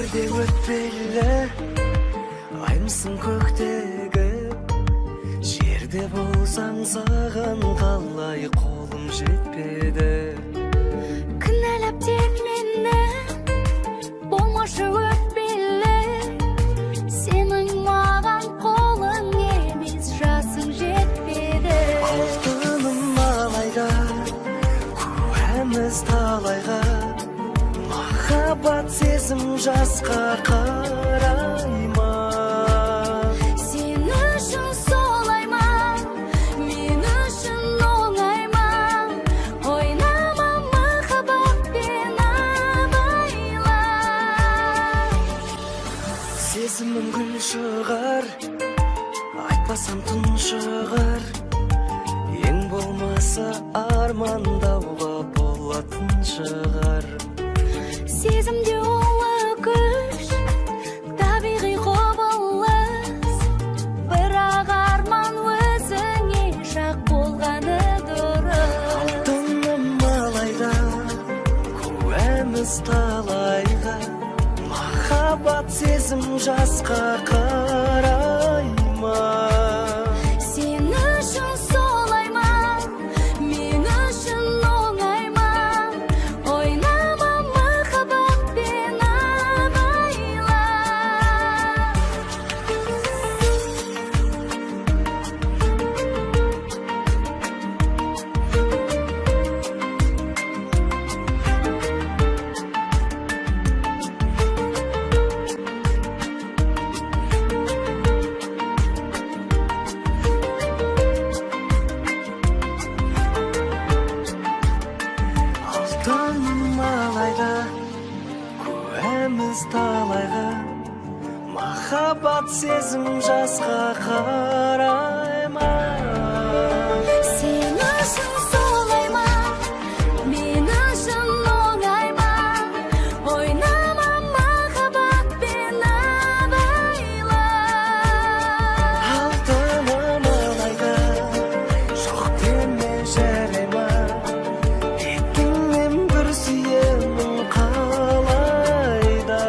Өмірде өтпелі аймысың көктегі, жерде болсаң саған қалай қолым жетпеді. Кінәлап тек мені, болмашы өтпелі, сенің маған қолың емес, жасың жетпеді. Алтыным алайда, куәміз талайға, махаббат сезім жасқа қарай ма? Сен үшін солай ма, мен үшін оңай ма? Ойнама махаббатпен абайла. Сезімім гүл шығар, айтпасам түн шығар, ең болмаса армандауға болатын шығар. Сезімде олы күш, табиғи құбылыс, бірақ арман өзіңе жақ болғаны дұрыс. Алтыным алайда, куәміз талайға, махаббат сезім жасқа қарай ма? Сен үшін солай ма, мен үшін оңай ма? Ойнама махаббатпен абайла. Алтыным алайда, куәміз талайға, махаббат сезім жасқа қарай ма? Сен үшін солай ма, мен үшін оңай ма? Ойнама махаббатпен абайла. Алтыным алайда, жоқ деме жарай ма? Бетіңнен бір сүйемін қалайда.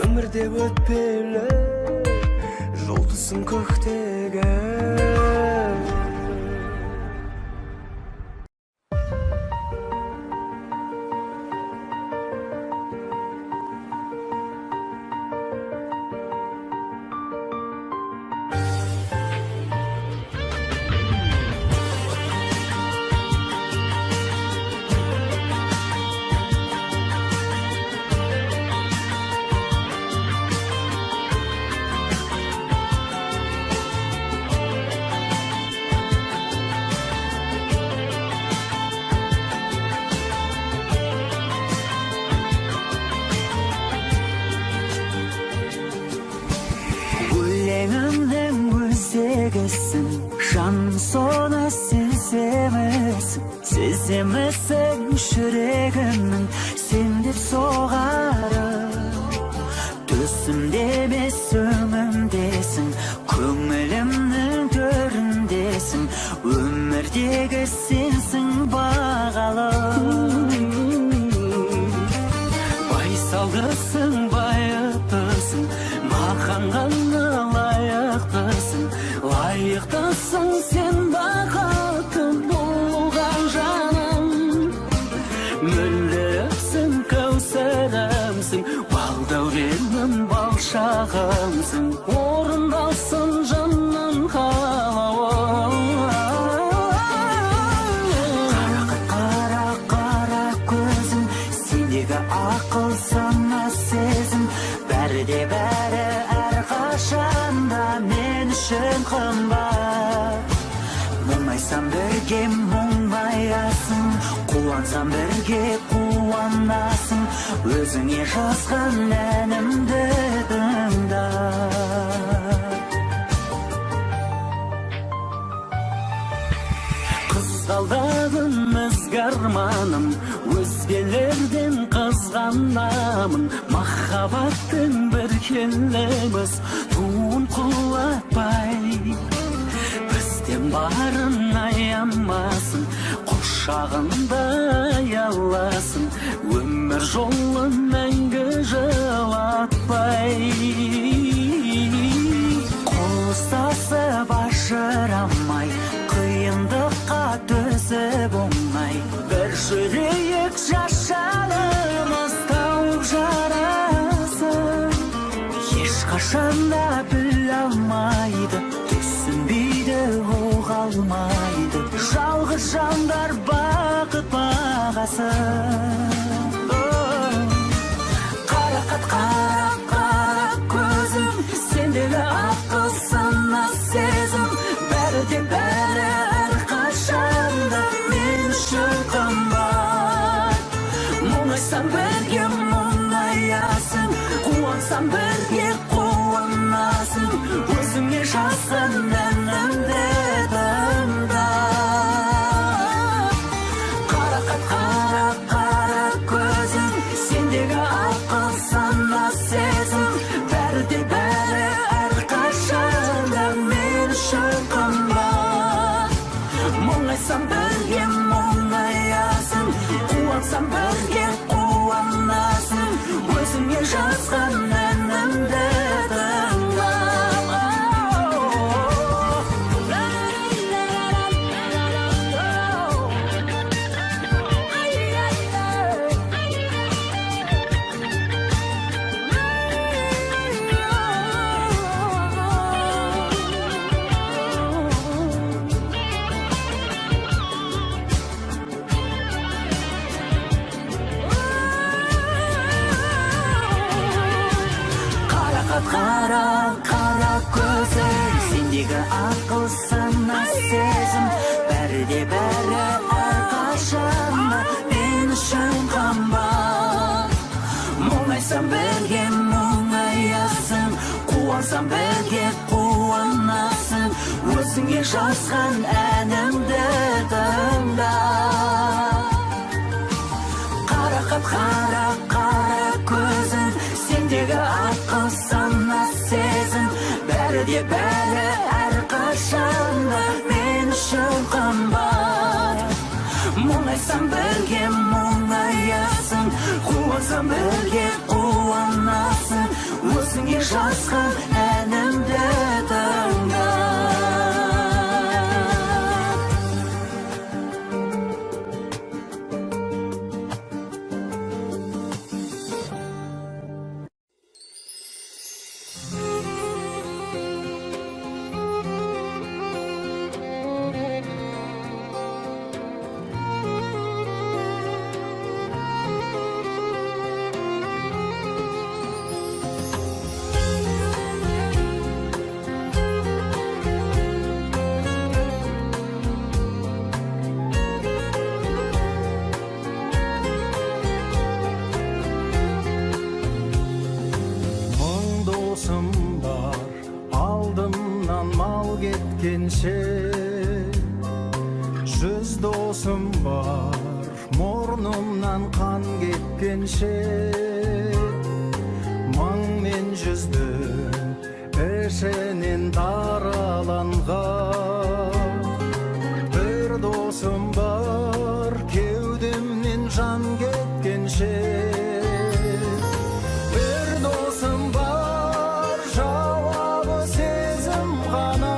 Өмірде өтпелі жұлдызың көктегі. Өлеңімнің өзегісің, жаным соны сеземісің? Сеземісің жүрегімнің сен деп соғары? Төсімде емес өңімдесің, көңілімнің төріндесің, өмірдегі сенсің бағалы. Байсалдысың, байыптысың, маған ғана лайықтысың, лайықтысың сен бақытты болған жаным. Мөлдірімсің, кәусәрімсің, балдәуренім, балшағымсың, орындалсын жанның қалауы. Қара, қара көзің, сендегі ақыл сана сезім, бәрі де бәрі әрқашанда мен үшін қымбат. Мұңайсам бірге мұңаясың, қуансам бірге қуанасың, өзіңе жазған әнімді тыңда. Қызғалдағым ізгі арманым, өзгелерден қызғанамын, махаббаттың бір келеміз туын құлатпай. Бізден барын аямасын, қош шағында аяласын, өмір жолын мәңгі жылатпай. Қостасып ажырамай, қиындыққа төзіп оңай, бір жүрейік жашарымыз тауып жарасын. Ешқашанда біле алмайды, түсінбейді, оға алмайды, жалғыз жандар бақыт бағасын. Қарақат қара көзім, сендегі ақыл сана сезім, бәрі де бәрі әрқашанда мен үшін қымбат. Мұңайсам бірге мұңаясың, қуансам бірге қуанасың, өзіңе жазған әнімді тыңда. Қарақат қара көзім, сендегі ақыл сана сезім, бәрі де бәрі әрқашанда мен үшін қымбат. Мұңайсам бірге мұңаясың, қуансам бірге қуанасың, өзіңе жазған әнімді тыңда. Қара көзім, сендегі ақыл сана сезім, бәрі де бәрі әрқашанда мен үшін қымбат. Мұңайсам бірге мұңаясың, қуансам бірге қуанасың, өзіңе жазған әнімді тыңда. Қарақат қара көзім, сендегі ақыл сана сезім, бәрі де бәрі әрқашанда мен үшін қымбат. Мұңайсам бірге мұңаясың, қуансам бірге қуанасың, өзіңе жазған әнімді тыңда. Жүз досым бар, мұрнымнан қан кеткенше, мың мен жүздің ішінен тараланған. Бір досым бар, кеудемнен жан кеткенше, бір досым бар, жауабы сезім ғана.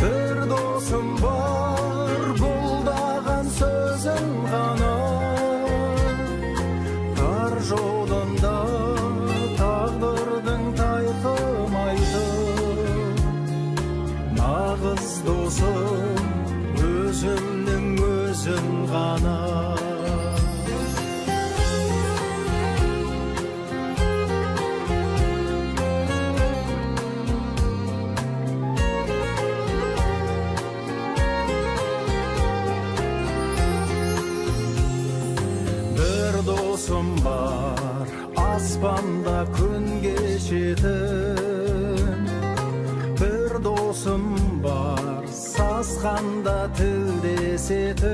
Bir dosum var, бұлдаған сөзім ғана. Тар жолында тағдырдың тайқымайды, нағыз досым өзімнің өзім ғана. Dosum var, aspanda күн кешетін. Bir dosum var, сасқанда тілдесетін.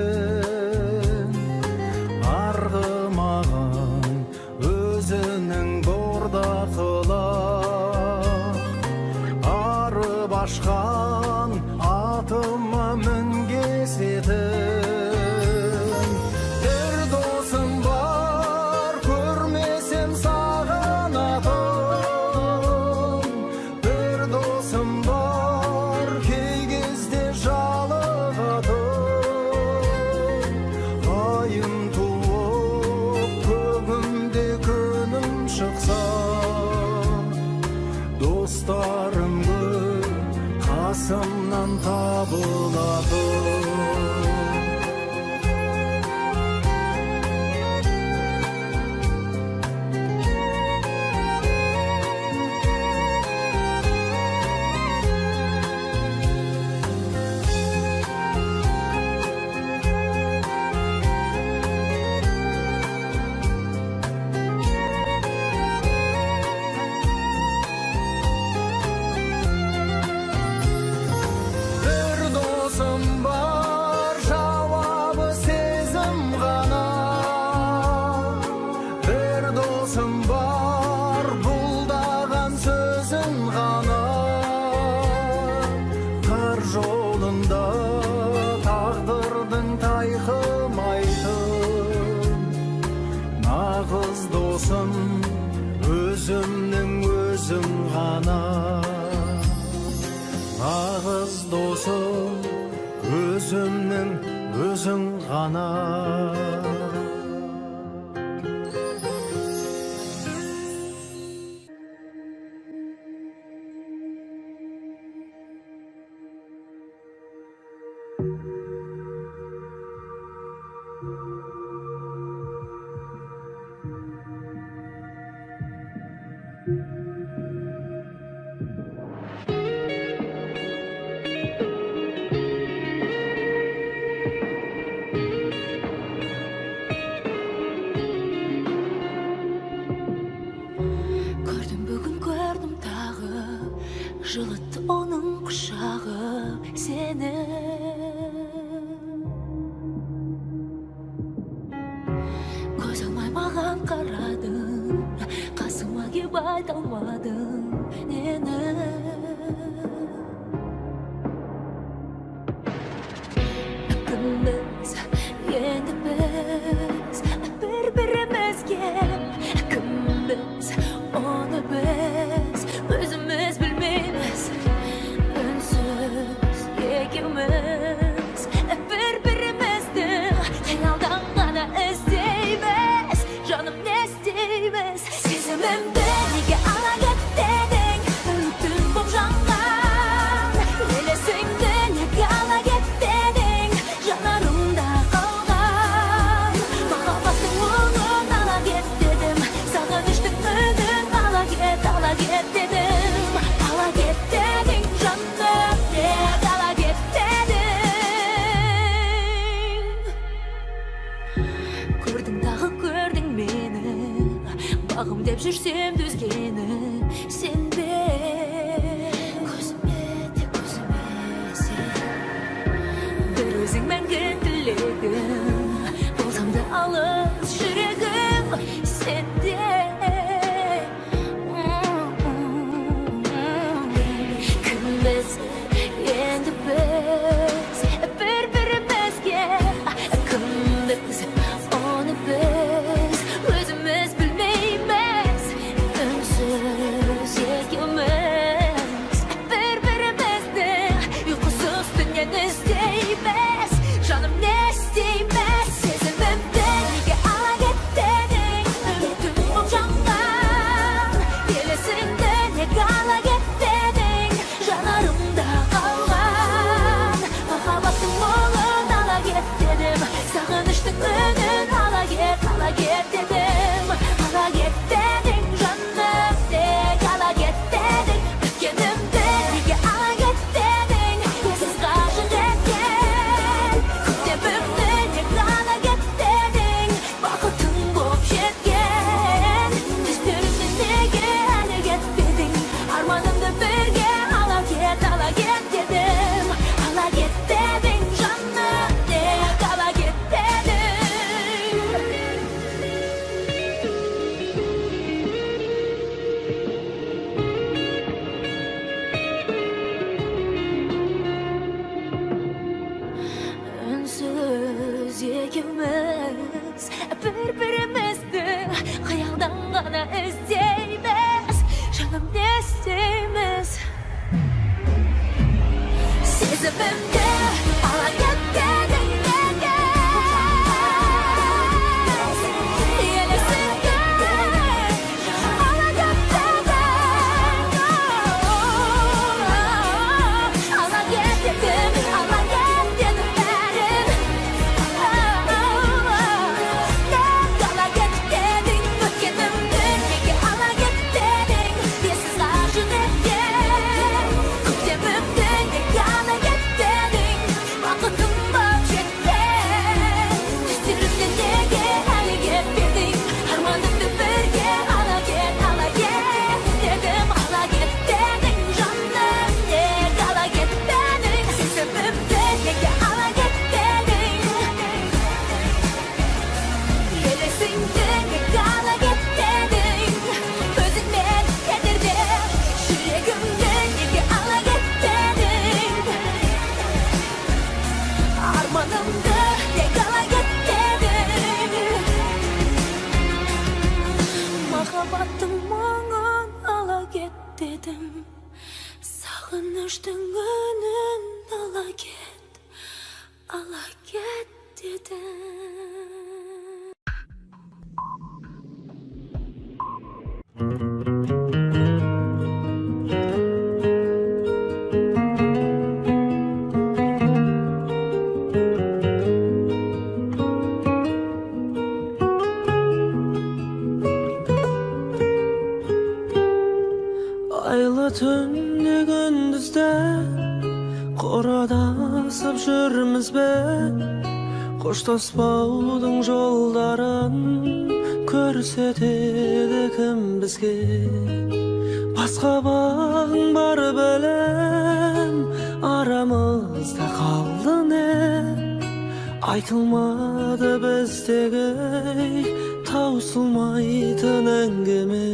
Арғымағын өзінің бордақылап, арып ашқан атыма мінгесетін. Ağız dosum özümnün özüm gana. Ağız dosum özümnün özüm gana. Gördüm bugün gördüm dağı, Жылытты onun kuşağı seni. Göz алмай маған қарадың, қасыма кеп айта алмадың нені. Кімбіз, енді біз бір-бірімізге, кімбіз, onu biz özümüz bilmemiz. Ünsüz ikimiz bir-birimizdi, hayaldan gana isteymiz. Canım ne isteymiz? Sezimimde nege ala git dedin, ümitim bu jangan. Elesinde nege ala git dedin, janarımda kalgan. Mahabbatın onun ala git dedim, sağınıştık önün ala git dedim. Ala git dedin canım, nege ala git dedin. Gördün dağı gördün meni, bağım dep жүrsем düzgeni sen de. Gözüme de gözüme sen, bir özün мәңгі тілегім, болсам да алыс жүрегім сенде. Kimiz, endi biz bir-birimizge, kimiz, onu biz özümüz bilmeymiz. Ünsüz ikimiz bir-birimizde, uykusuz dünyani isteymiz. Canım ne isteymiz? Sezimimde nege ala git dedin, ümitim bu jangan. Elesinde nege ala git dedin, janarımda kalgan. Mahabbatın molun ala git dedim, sağınıştık önün ala git dedim. Ala git dedin canım, nege ala git dedin. Ötkenimde nege ala git dedin, yersiz kaşık etken. Kütebimde nege ala git dedin, bakıtın bop jetken. Düşlerimde nege ala gitmedin, armanımda birge ala git dedim. Ala git dedin canım, nege ala git dedin. Ünsüz ikimiz bir-birimizdi, hayaldan gana isteymiz. Canım ne isteymiz? Sezimimde ala git dedin nege, elesinde ala git dedin. Ala git dedim, ala git dedim benim. Nege ala git dedin, ötkenimde Махаббаттың маңын ала кет дедім, сағыныштың үнін ала кет дедім. Айлы түнде күндізде қорадасып жүрміз бе, қоштаспаудың жолдарын көрсетеді кім бізге. Басқа бағың бар білем, арамызда қалды не, айтылмады біздегі таусылмайтын әңгіме.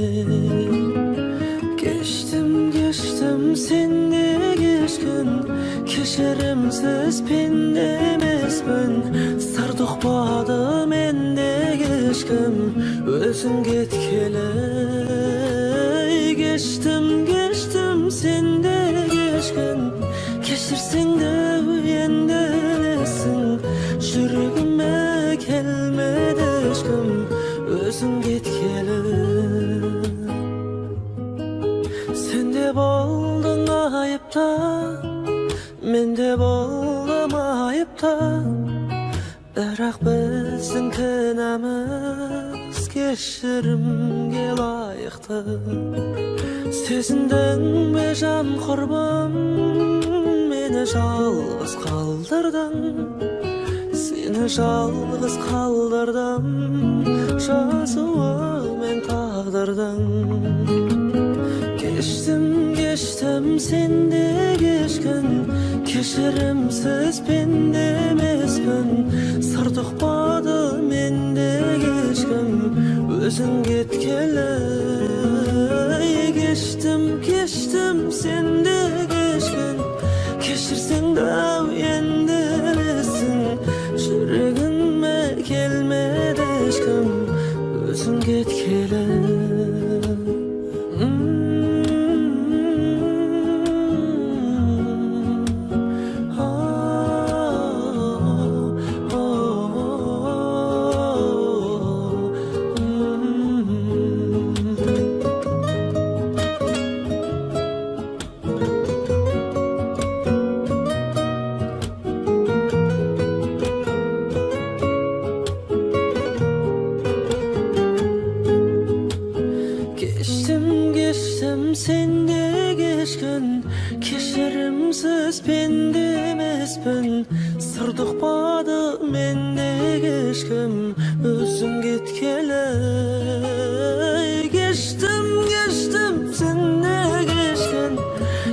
Geçtim sende geçkin, keşerimsiz pende emasmın. Sardıqpadı mende geçkim, özün ketkele. Geçtim sende geçkin, keşirsen de uyandırasın. Жүрегіме келмеді ешкім, өзің кеткелі. Sen de boldun ayıpta, men de boldum ayıpta. Бірақ біздің кінәміз кешірімге лайықты. Сезіндің бе жан құрбым, мені жалғыз қалдырдың. Seni жалғыз қалдырдым, жазуымен тағдырдың. Geçtim sende geçkin, keşirimsiz pende emasmın. Sardıqpadı mende geçkim, özün ketkele. Geçtim sende geçkin, keşirsen de uyandırasın. Жүрегіме келмеді ешкім, өзің кеткелі. Geçtim sende geçkin, keşirimsiz pende emasmın. Sardıqpadı mende geçkim, özün ketkele. Geçtim sende geçkin,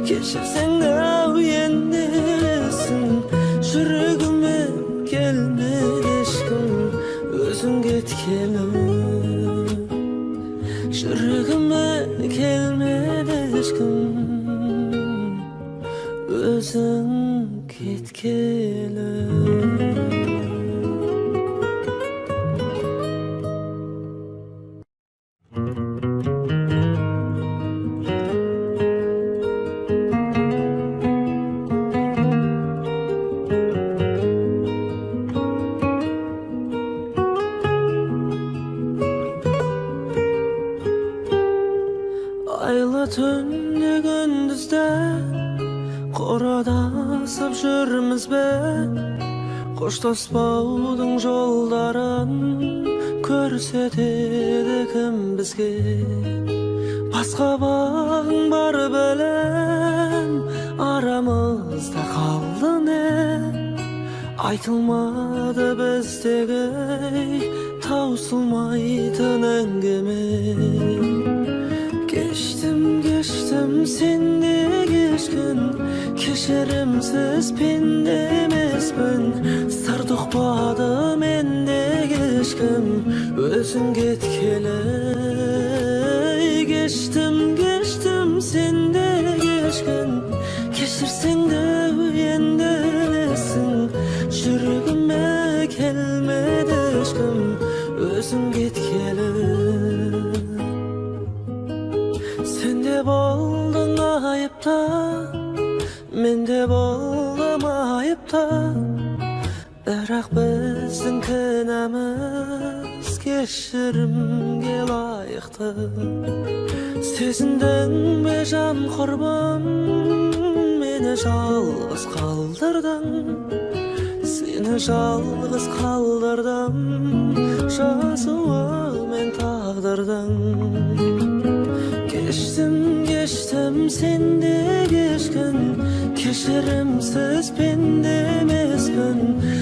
keşirsen de uyandırasın. Жүрегіме келмеді ешкім, özün ketkele. Жүрегіме келмеді ешкім, өзің кеткелі. Айлы түнде күндізде қорадасып жүрміз бе, қоштаспаудың жолдарын көрсетеді кім бізге. Басқа бағың бар білем, арамызда қалды не, айтылмады біздегі таусылмайтын әңгіме. Geçtim sende geçkin, keşirimsiz pende emasmın. Sardıqpadı mende geçkim, özün ketkele. Geçtim sende geçkin, keşirsen de uyandırasın. Жүрегіме келмеді ешкім, өзің кеткелі. Birak bizdin kınamız keşirimge layıktı. Sezinden bejan kurban meni жалғыз kaldırdın. Seni жалғыз kaldırdım, жазуы мен tağdırdan. Geçtim sende geçkin, keşirimsiz bende emasmın.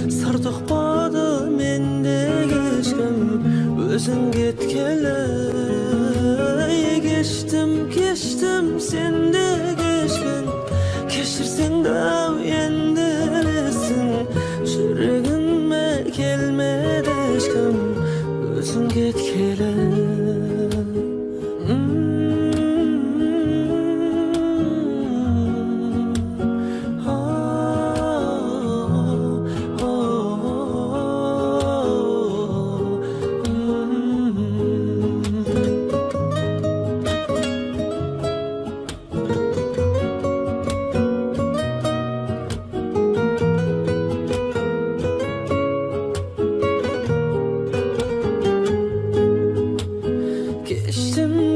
Sır tuqmadı mende geçkin, özün ketkeli. Geçtim sende geçkin, keşirsen de endi bilesin. Yüreğime kelmedi eşkim, özün ketkeli.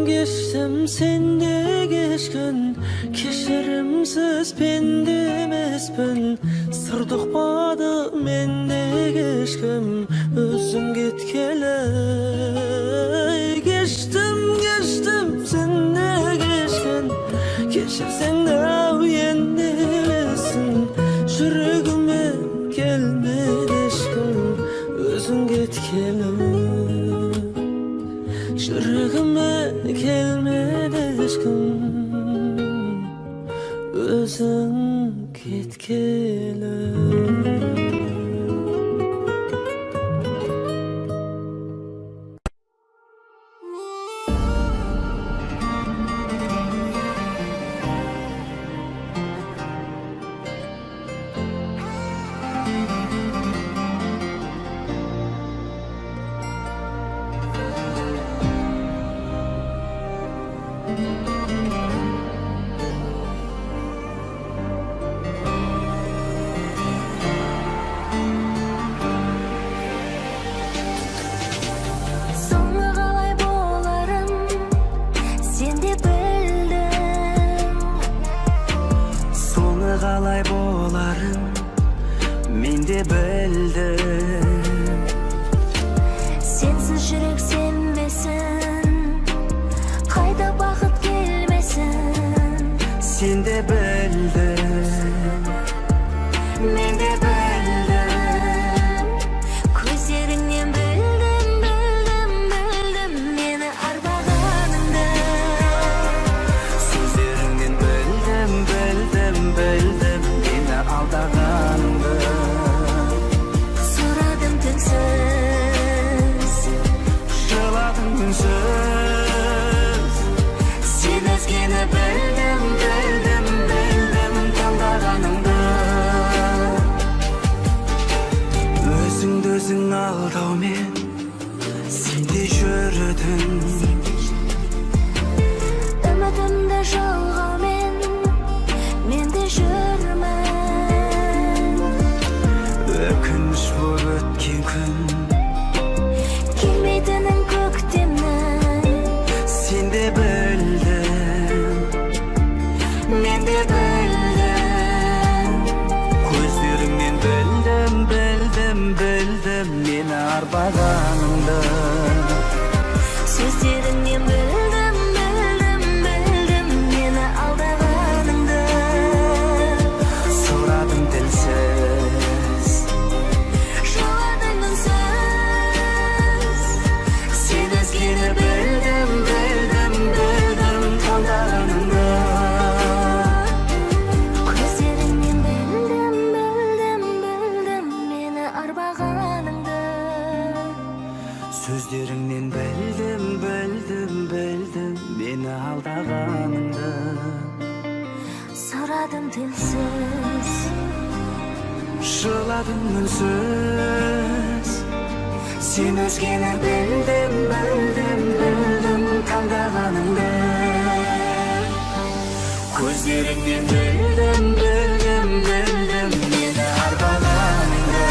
Geçtim sende geçkin, keşirimsiz bende emasmın. Sır tuqmadı mende geçkim, özün ketkeli. Geçtim sende geçkin, keşirsen de endi bilesin. Yüreğime gelmedi eşkim, özün ketkeli. Yüreğime gelmedi eşkim, özün ketkeli. Soңы қалай боларын сен де білдің. Соңы қалай боларын мен де білдім. Сенсіз жүрек сенбесін, қайда бақыт келмесін. Сен де білдің, мен де білдім. Көздеріңнен білдім мені арбағаныңды. Сөздеріңнен білдім мені алдағаныңды. Сұрадым түнсіз, Жыладым үнсіз. сен өзгені Білдім таңдағаныңды. Өзіңді өзің алдаумен сен де жүрдің. үмітімді жалғаумен мен де жүрмін. Өкініш болып өткен күн, Келмейтінін көктемнің, сен де білдің, мен де білдім. Көздеріңнен білдім мені арбағаныңды. сөздеріңнен білдім мені алдағаныңды. Сұрадым тілсіз, Жыладың үнсіз, сен өзгені білдім таңдағаныңды. көздеріңнен білдім мені арбағаныңды. Сөздеріңнен білдім мені алдағаныңды. Сұрадым тілсіз, Жыладым үнсіз. Сен өзгені білдім таңдағаныңды. Көздеріңнен білдім мені арбағаныңды.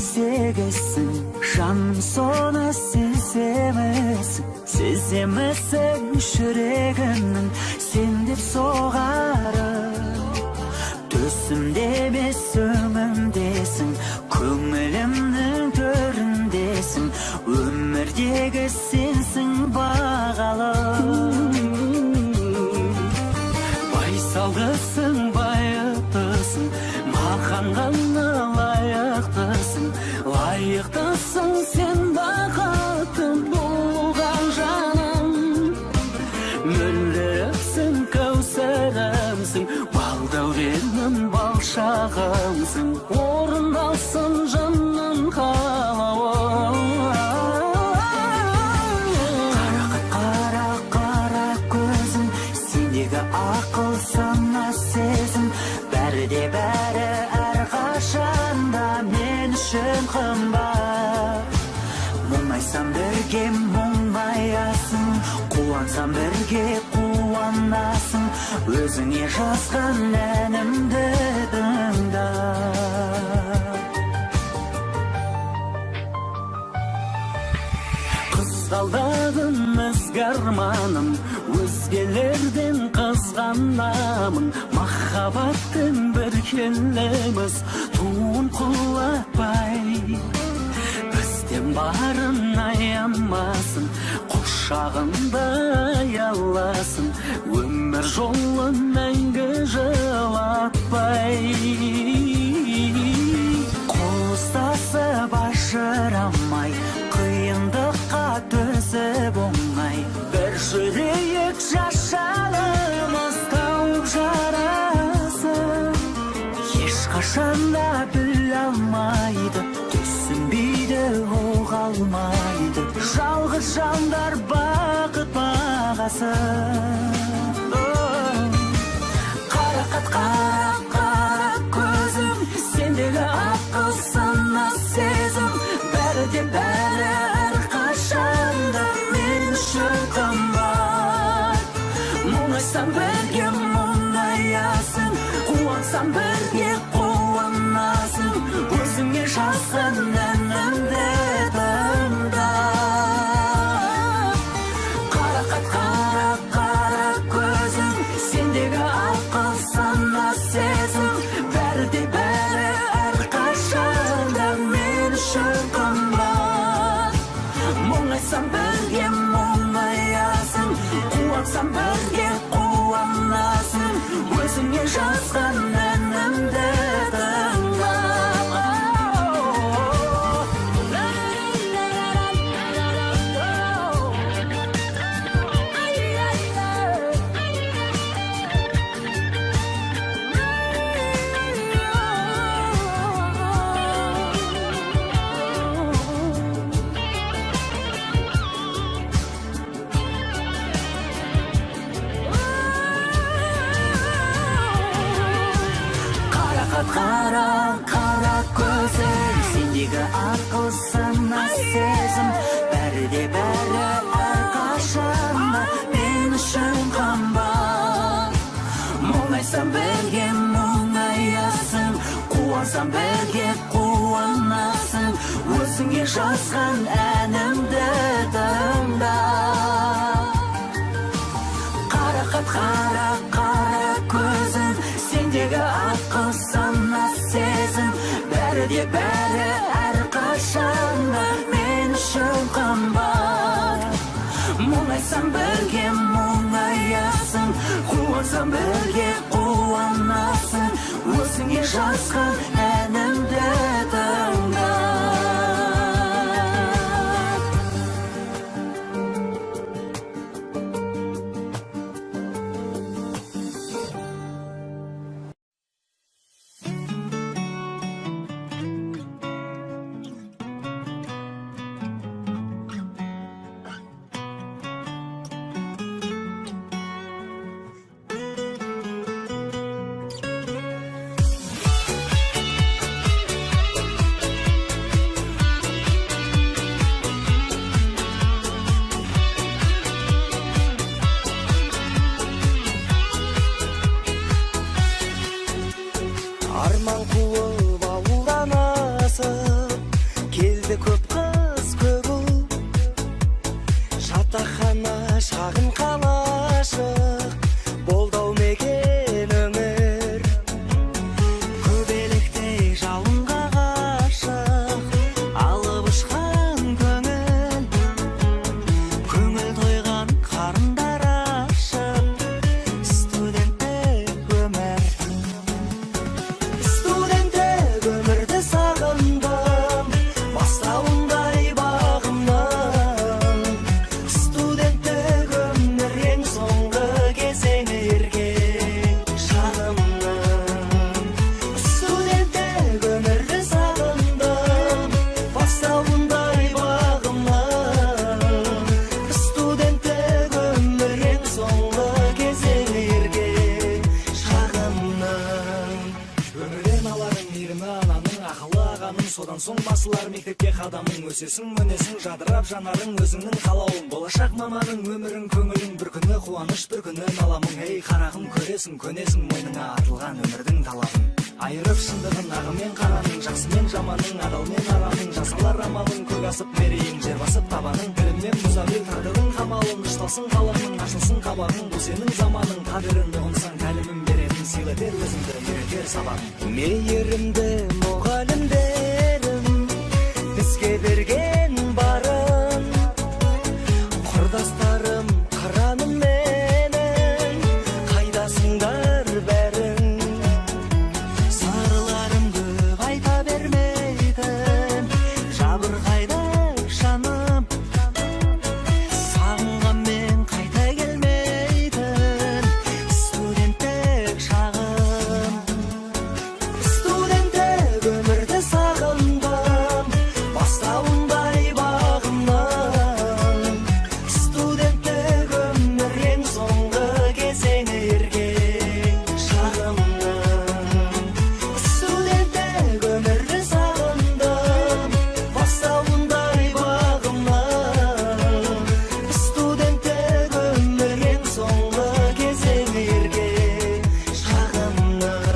сезегесің, жаным соны сеземесің, сеземесің жүрегімнің сен деп соғары. Төсімде емес өңімдесің, көңілімнің төріндесің, өмірдегі сенсің бағалым. Байсалдысың, байыптысың, маған ғана лайықтысың, лайықтысың сен бақытым болған жаным. Мөлдірімсің, кәусәрімсің, балдәуренім, балшағымсың, орындалсын жанның қалауы. Қара, қара көзің, сендегі ақыл сана сезім, бәрі де бәрі әрқашанда мен үшін қымбат. Мұңайсам бірге мұңаясың, қуансам бірге қуанасың, өзіңе жазған әнімді тыңда. Қызғалдағым ізгі арманым, өзгелерден қызғанамын, махаббаттың бір келеміз туын құлатпай. Бізден барын аямасын, құшағында аяласын, өмір жолын мәңгі жылатпай. Қол ұстасып ажырамай, қиындыққа төзіп оңай, бір жүрейік жашалымыз тауып жарасын. Ешқашанда біле алмайды, түсінбейді, оға алмайды, жалғыз жандар бақыт бағасын. Қарақат, қара, қара көзім, сендегі ақыл сана сезім, бәрі де бәрі әрқашанда мен үшін қымбат. Мұңайсам бірге мұңаясың, қуансам бірге қуанасың, өзіңе жазған әнімді тыңда. Қарақат, қара, қара көзің, сендегі ақыл сана сезім, бәрі де бәрі әрқашанда мен үшін қымбат. Мұңайсам бірге мұңаясың, қуансам бірге қуанасың, өзіңе жазған әнімді тыңда. Қара, қара көзің, сендегі ақыл сана сезім, бәрі де бәрі әрқашанда мен үшін қымбат. Мұңайсам бірге мұңаясың, қуансам бірге қуанасың, өзіңе жазған әнімді тыңда. Қарақат, қара, қара көзің, сендегі ақыл сана сезім, бәрі де бәрі әрқашанда мен үшін қымбат. Мұңайсам бірге мұңаясың, қуансам бірге қуанасың, өзіңе жазған әнімді тыңда. сағындым бастауындай бағымнан студенттік өмір ең соңғы кезеңі ерген шағымнан студенттік өмірді сағындым бастауындай бағымнан студенттік өмір ең соңғы кезеңі ерген шағымнан өмірден аларың мейірімі ананың ақылы ағаның содан соң басылар мектепке қадамың өсесің өнесің жадырап жанарың өзіңнің қалауың болашақ маманың өмірің көңілің бір күні қуаныш бір күні наламың ей қарағым көресің көнесің мойныңа артылған өмірдің талабын айырып шындығын ағы мен қараның жақсы мен жаманның адал мен араның жасалар амалың көк асып мерейің жер басып табаның біліммен мұзабел тағдырдың қамалын ұшталсын қаламың ашылсын қабағың бұл сенің заманың қадірін ұғынсаң тәлімін беретін сыйлы бер өзіңді үйретер сабағың мейірімді мұғалімдерім бізге берген барын құрдастарым қыраным менің қайдасыңдар бәрің сырларым көп айта бермейтін жабырқайды жаным сағынғанмен қайта келмейтін студенттік шағым студенттік өмірді сағындым бастауындай бағымнан студенттік өмір ең соңғы кезеңі ерген шағымнан студенттік өмірді сағындым бастауындай бағымнан студенттік өмір ең соңғы кезеңі ерген шағымнан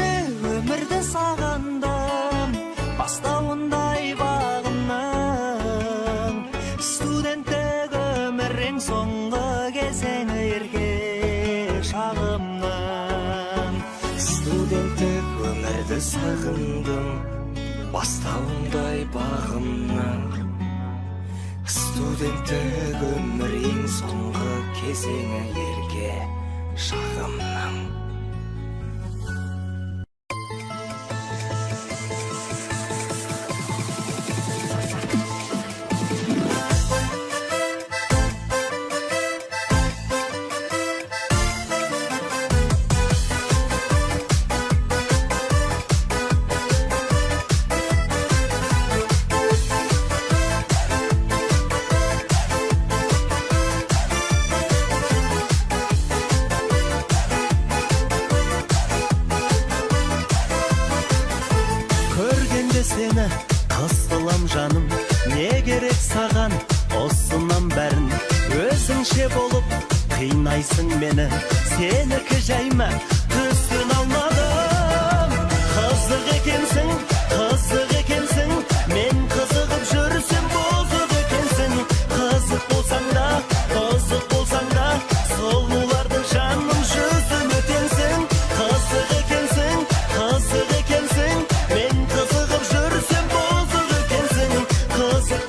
студенттік өмірді сағындым бастауындай бағымнан студенттік өмір ең соңғы кезеңі ерген шағымнан студенттік өмірді сағындым бастауындай бағымнан студенттік өмір ең соңғы кезеңі ерген шағымнан көргенде сені қысылам жаным не керек саған осынан бәрін өзіңше болып қинайсың мені сенікі жайма түсін алмадым қызық екенсің мен қызығып жүрсем бұзық екенсің қызық болсаң да сұлулардың жаным жүзін өтенсің қызық екенсің мен қызығып жүрсем бұзық екенсің қызық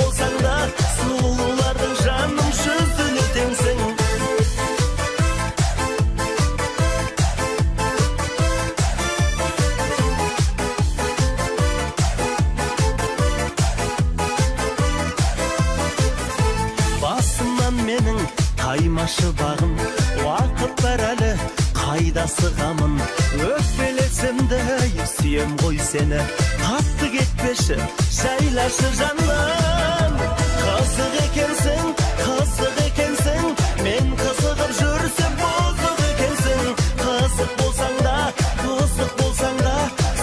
болсаң да сұлулардың жаным жүзін өтенсің басымнан менің таймашы бағым уақыт бар әлі қайда сығамын өкпелесем де сүйем ғой сені қатты кетпеші жайлашы жаным қызық екенсің мен қызығып жүрсем бұзық екенсің қызық болсаң да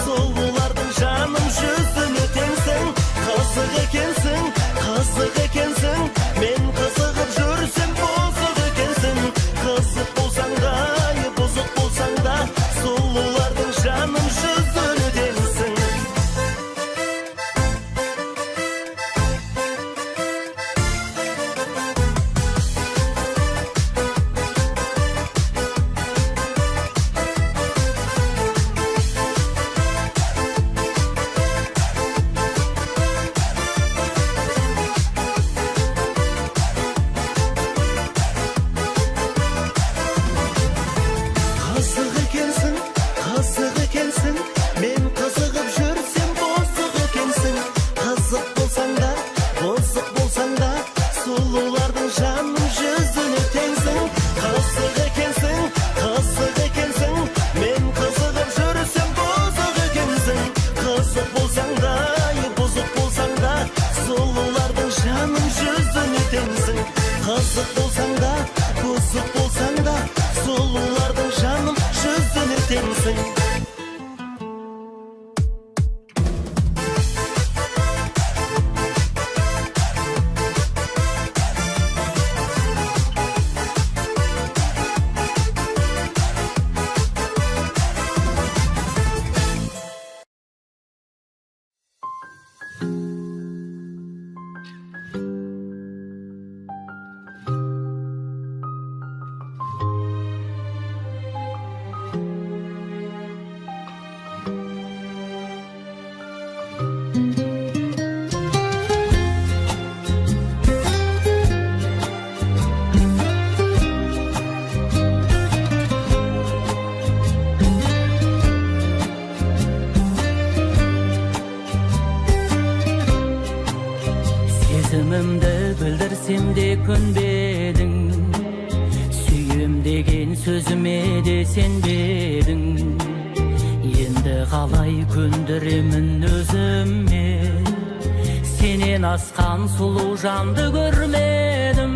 сұлулардың жаным жүзін өтенсің қызық екенсің мен қызығып жүрсем бұзық екенсің қызық болсаң да бұзық болсаң да сұлулардың жаным жүзін өтенсің desem de könbedin, sүйем деген сөзіме де сенбедің. Енді қалай көндіремін өзіме, сенен асқан сұлу жанды көрмедім.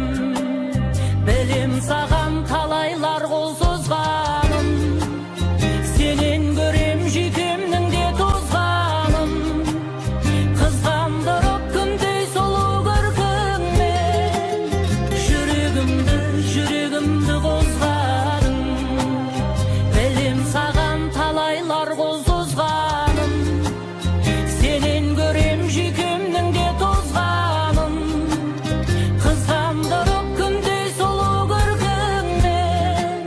Білем саған талайлар қол созғаным, сенен көрем жүйкемнің де тозғаным. Қызғандырып күндей сұлу көркіңмен, жүрегімді қозғадың. Білем саған талайлар қол созғаным, сенен көрем жүйкемнің де тозғаным. Қызғандырып күндей сұлу көркіңмен,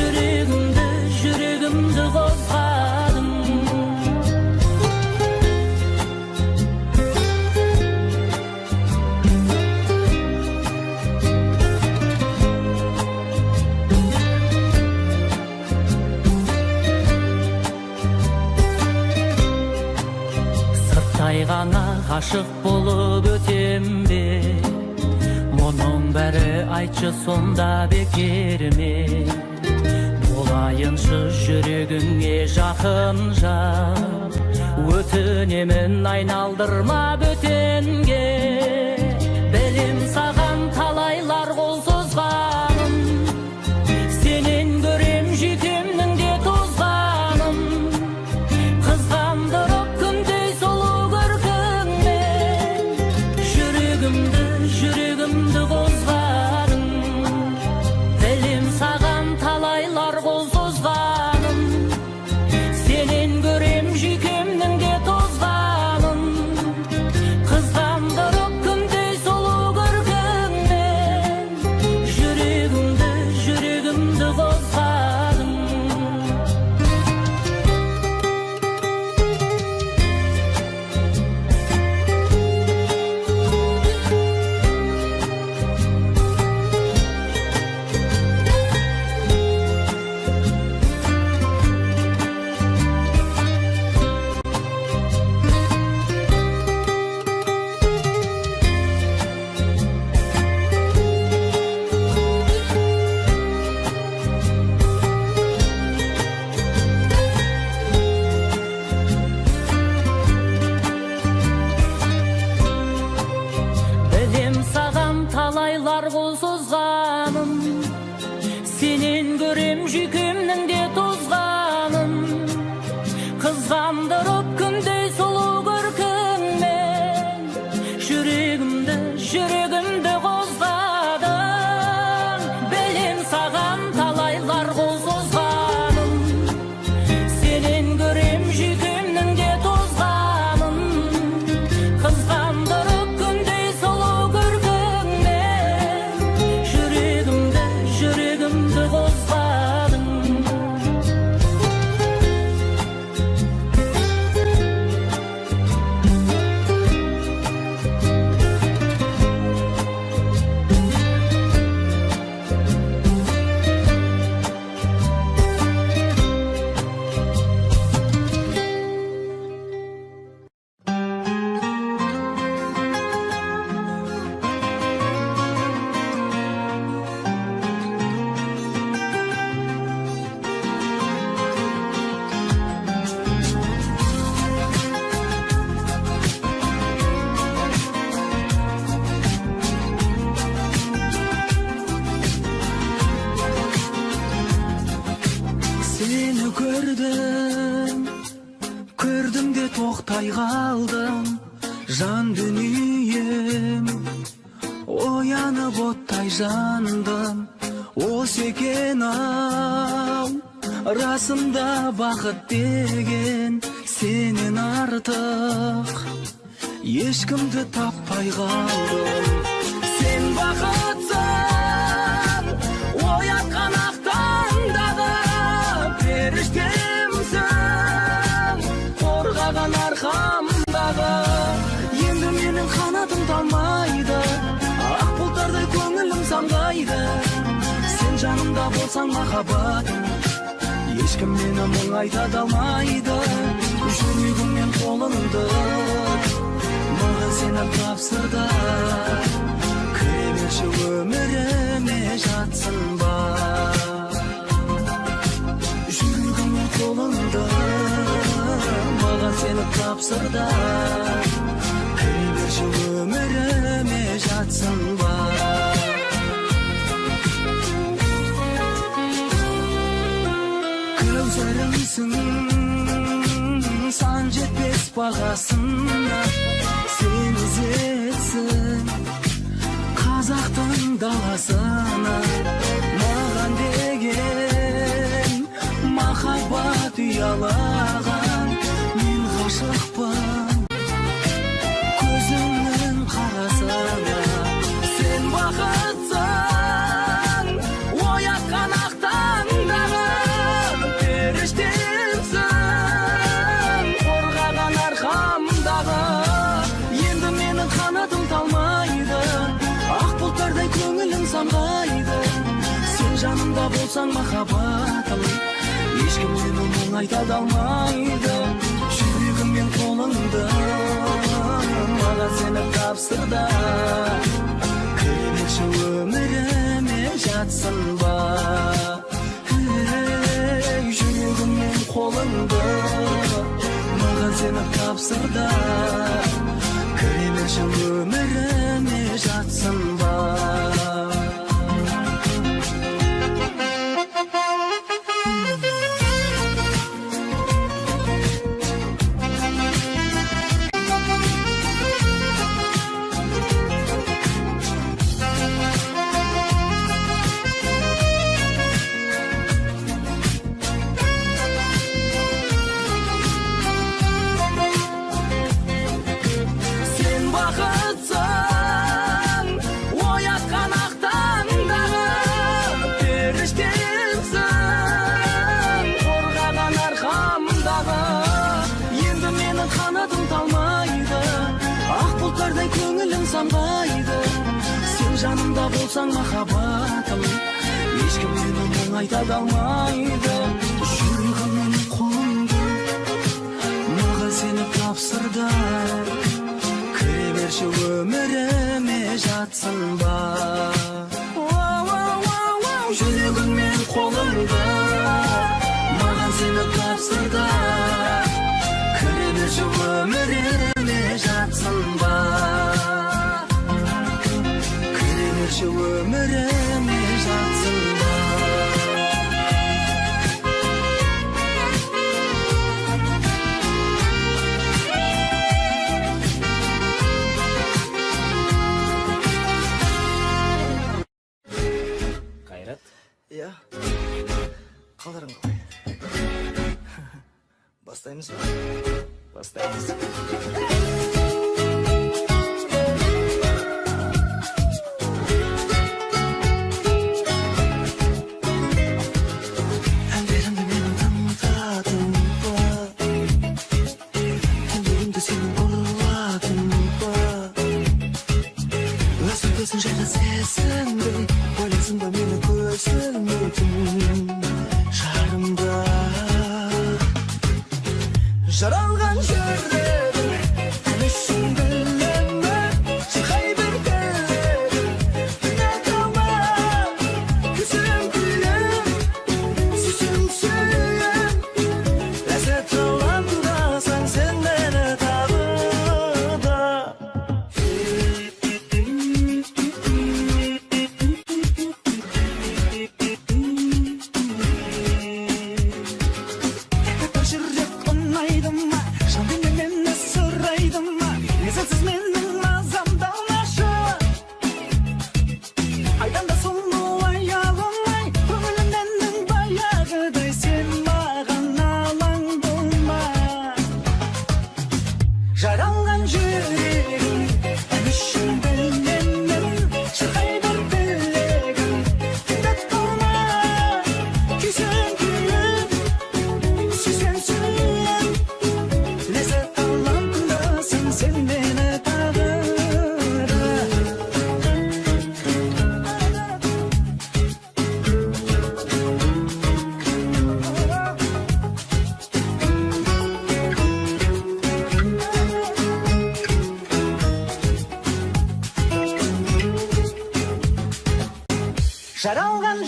жүрегімді қозғадың. Сырттай ғана ғашық болып өтем бе, мұның бәрі айтшы сонда бекер ме? Болайыншы жүрегіңе жақын жар, өтінемін айналдырма бөтенге. Білем саған талайлар қол созғаным, сенен көрем жүйкемнің де тозғаным. Қызғандырып күндей сұлу көркіңмен, жүрегімді қозғадың. Білем саған талайлар қол созғаным, сенен көрем жүйкемнің де тозғаным. Қызғандырып күндей сұлу көркіңмен, жүрегімді қозғадың. Білем саған талайлар қол созғаным, сенен көрем жүйкемнің де тозғаным. Қызғандырып күндей сұлу көркіңмен, жүрегімді қозғадың. Білем саған талайлар қол созғаным, сенен көрем жүйкемнің де тозғаным. Қызғандырып күндей сұлу көркіңмен, жүрегімді қозғадың. Seni gördüm de toqtay qaldım. Жан дүнием оянып оттай жанdım. Осы екен ау, расында бақыт деген сенен артық ешкімді таппай қалдым. Сен бақытсың, оятқан ақ таңдағы періштемсің, қорғаған арқамдағы. Енді менің қанатым талмайды, ақ бұлттардай көңілім самғайды. Сен жанымда болсаң махаббатым, ешкім мені мұңайта алмайды. Жүрегіммен қолыңды маған сені тапсырды. Кіре жатсın бар. Жүрегім қолыңда, маған сені тапсырда. Кіре берші өміріме жатсın бар. Көзлеріңсің сан жетпес бағасына, сен ізетсің қазақтың даласына. Маған деген махаббат ұялаған, мен ғашықпын көзіңнің қарасына. Сен бақытсың оятқан ақ таңдағы періштемсің, қорғаған арқамдағы. Енді менің қанатым талмайды, ақ бұлттардай көңілім самғайды. Сен жанымда болсаң махаббатым, ешкім мені мұңайта да алмайды. Жүрегім мен қолыңда, маған сені тапсырда. Кіре берші өміріме жатсın бар. Жүрегім мен қолыңда, маған сені тапсырда. Кіре берші өміріме жатсın бар. Сен бақытсың оятқан ақ таңдағы періштемсің, қорғаған арқамдағы. Енді менің қанатым талмайды, ақ бұлттардай көңілім самғайды. Сен жанымда болсаң махаббатым, ешкім мені мұңайта да алмайды. Жүрегім мен қолыңда, маған сені тапсырда. Кіре берші өміріме жатсın бар. Жүрегім мен қолыңда, маған сені тапсырда. Кіре берші өміріме жатсın бар. Кіре берші өміріме жатсın бар. Қайрат, Иә, қалдарың қалай? Бастаймыз ба? бастаймыз. Әндерімді менің тыңдадың ба? Түндерімді сенің ұрладың ба? Өзің жайлы сезіндім, ойлайсың ба мені көзілмейтін жарымда. Жаралған жүрегім мен үшін білемі, шырқай бір тілегім, үне қалма күзім күлем, сүйсің сүйем. Ләззат алаңдасаң сен мені тағы да. Бір жүрек ұнайды ма, жан дүние мені сұрайды ма, ләззатсыз менің мазамды алмашы. Айдан да сұлу аяғым-ай, көңілім менің баяғыдай, сен маған алаң болма. Жаралған жүрегім мен үшін білемін, шырқай бір тілегім, тыңдап қалма күйсең күйім, сүйсең сүйем. Ләззат алаңдасаң сен мені тағы да. Жаралған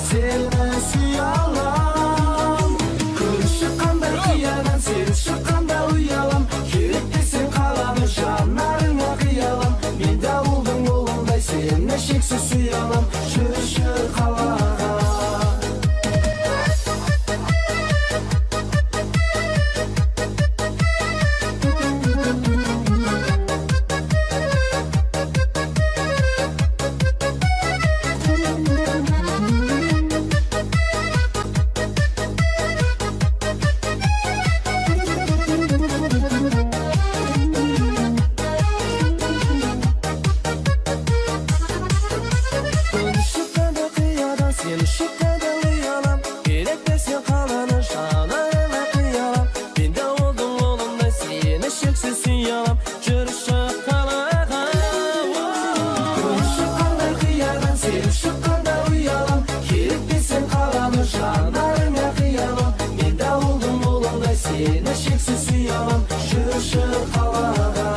seni suyalam. Kun şıkkanda kıyadan sen şıkkanda uyalam. Керек десең қаланы жанарыңа қиялам. Мен дауылдың ұлындай сені шексіз суялам. Жүрші қалаға. Seni şıkkada uyalam. Gerek desen kalanı жанарыңа қиялам. Ben de oldum oğlumday seni şeksiz suyalam. Жүрші қалаға. Kun şıkkanda kıyadan seni şıkkada uyalam. Gerek desen kalanı жанарыңа қиялам. Ben de oldum oğlumday seni şeksiz suyalam. Жүрші қалаға.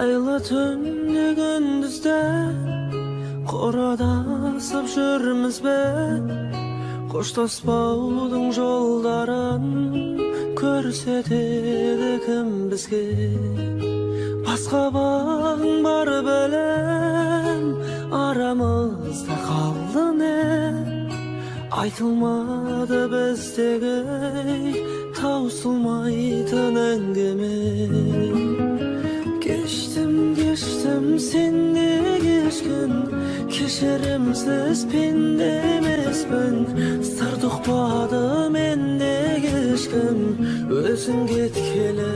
Айлы түнде күндізде қорадасып жүрміз бе, қоштаспаудың жолдарын көрсетеді кім бізге. Басқа бағың бар білем, арамызда қалды не, айтылмады біздегі таусылмайтын әңгіме. Geçtim sende geçkin, keşirimsiz pende emasman. Sır tuqpады mende geçkin, özün ketkeli.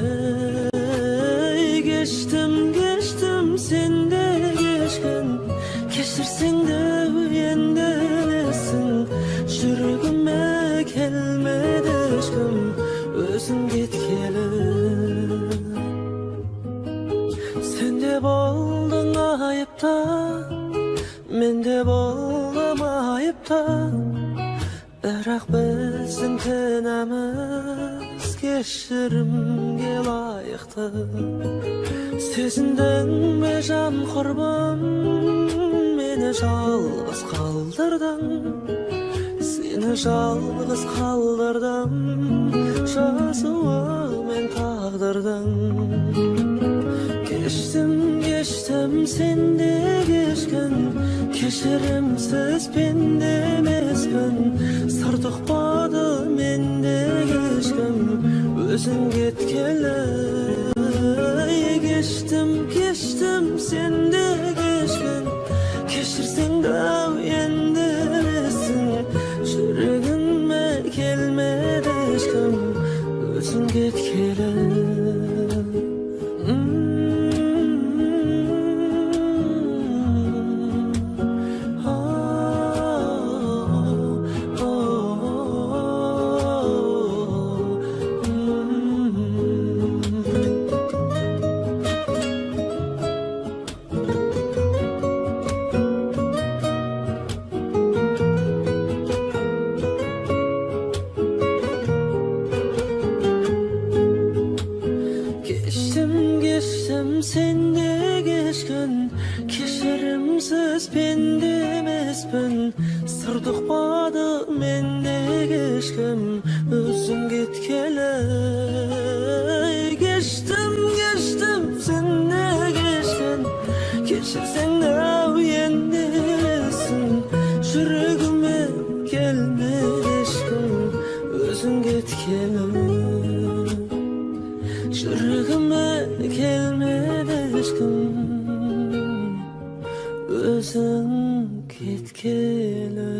Geçtim sende geçkin, keşirsen de uyandesin. Жүрегіме келмеді ешкім, özün ketkeli. Sen de boldun ayıpta, men de boldum ayıpta. Бірақ біздің кінәміз кешірімге лайықты. Сезіндің бе жан құрбым, мені жалғыз қалдырдың. Seni жалғыз қалдырдым, жазуымен тағдырдың. Geçtim sende geçkin, keşirimsiz pende emasman. Sır tuqpады mende geçkin, özün ketkeli. Geçtim sende geçkin, keşirsen de uyandesin. Жүрегіме келмеді ешкім, özün ketkeli. Geçtim sende geçkin, keşirimsiz pende emasman. Sır tuqpады mende ешкім, özün ketkeli. Geçtim sende geçkin, keşirsen de uyandesin. Жүрегіме келмеді ешкім, özün ketkeli. Жүрегіме келмеді ешкім, özün ketkeli.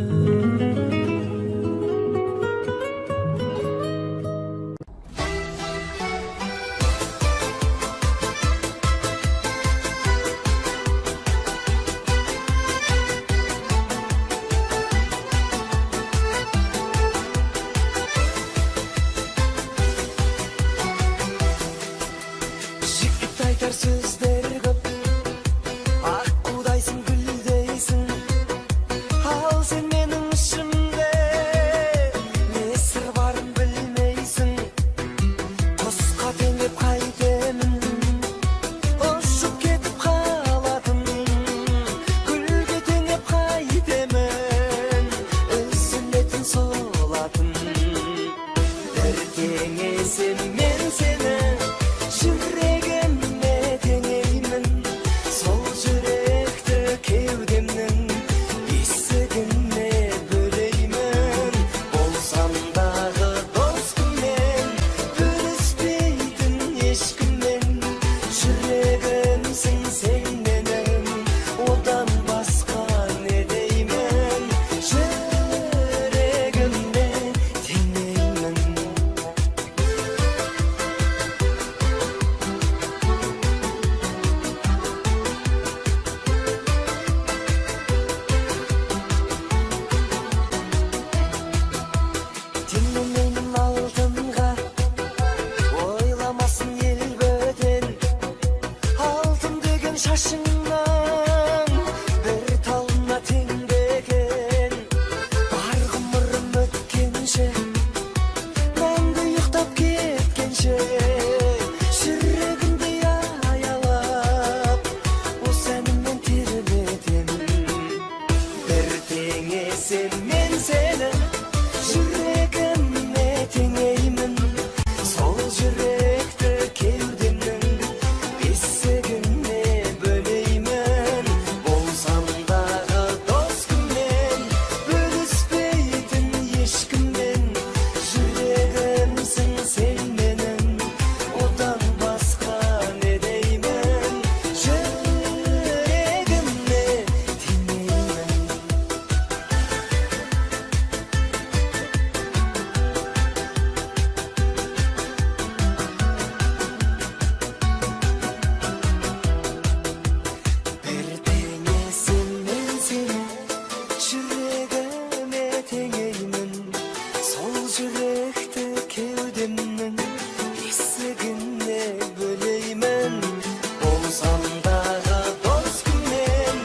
tengесем мен seni Жүрегіме теңеймін Сол жүректі кеудемнің бесігіне бөлеймін Болсам дағы дос кіммен бөліспейтін ешкіммен Жүрегімсің сен менің одан басқа не деймін Жүрегіме теңеймін Bir tengесем мен seni Жүрегіме теңеймін Сол жүректі кеудемнің есігіне бөлеймін Болсам дағы дос кіммен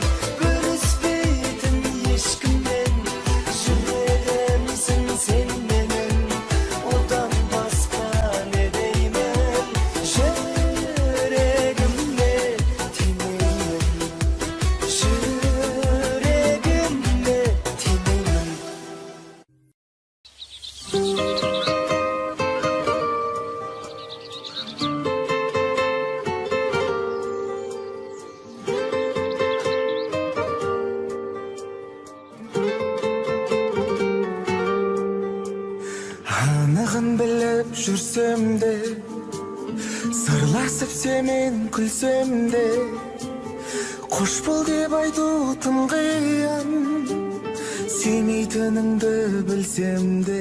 бөліспейтін ешкіммен Жүрегімсің сен менің одан басқа не деймін Жүрегіме теңеймін Жүрегіме теңеймін Анығын біліп жүрсем де Сырласып семен күлсем де Қош бол деп айту тым қиын Сүймейтініңді білсем де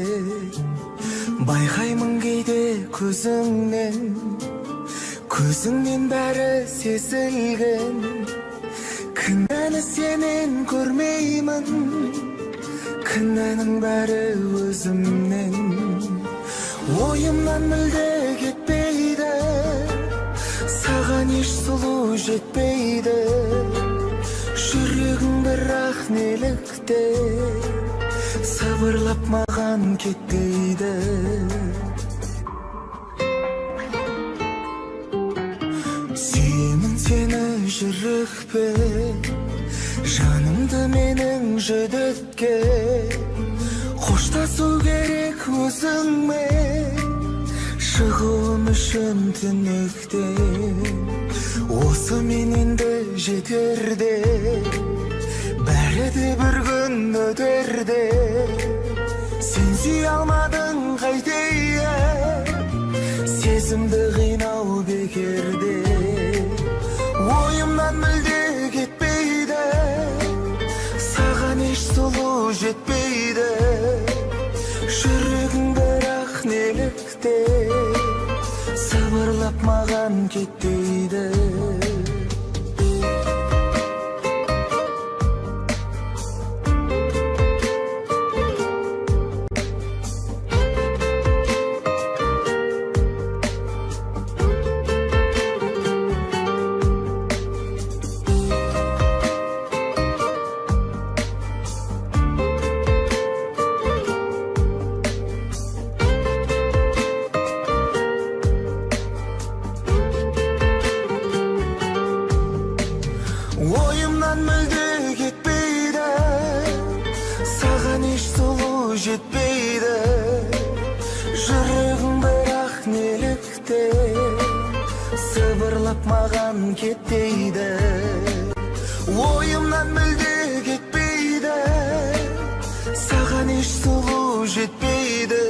Байқаймын кейде көзіңнен бәрі сезілген Кінәні сенен көрмеймін Кінәнің бәрі өзімнен Ойымнан мүлде кетпейді Саған еш сұлу жетпейді Жүрегің бірақ нелікте Сабырлап маған кетпейді Сүйемін сені жүрекпен Жанымды менің жүдетке Қоштасу керек өзіңмен Шығуым үшін түнектен Осы мен енді жетерде Бәрі де бір күн өтерде Сен сүй алмадың қайтейін Сезімді қинау бекерде Ойымнан мүлде кетпейді Саған еш сұлу жетпейді Жүрегің бірақ нелікте Сабырлап маған кетпейді Ойымнан мүлде кетпейді Саған еш сұлу жетпейді Жүрегің бірақ нелікте Сыбырлап маған кетпейді Ойымнан мүлде кетпейді Саған еш сұлу жетпейді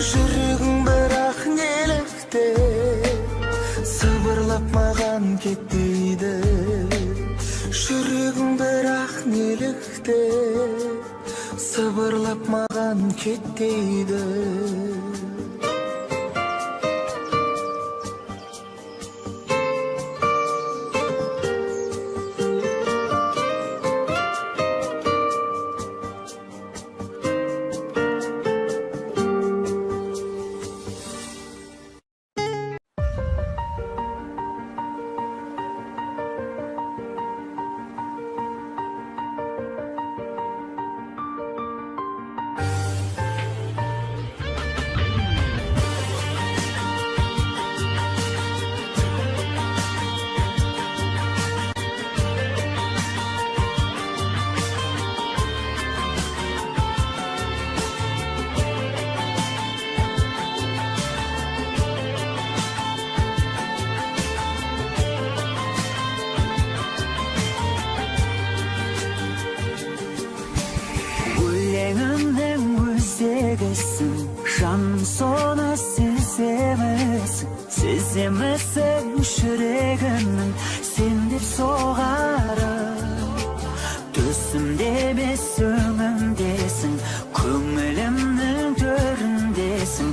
Жүрегің бірақ нелікте Сыбырлап маған кетпейді Жүрегің бірақ нелікте Сыбырлап маған кетпейді егесің жан соны сеземесің жүрегімнің сен деп соғары төсімде емес өңімдесің көңілімнің төріндесің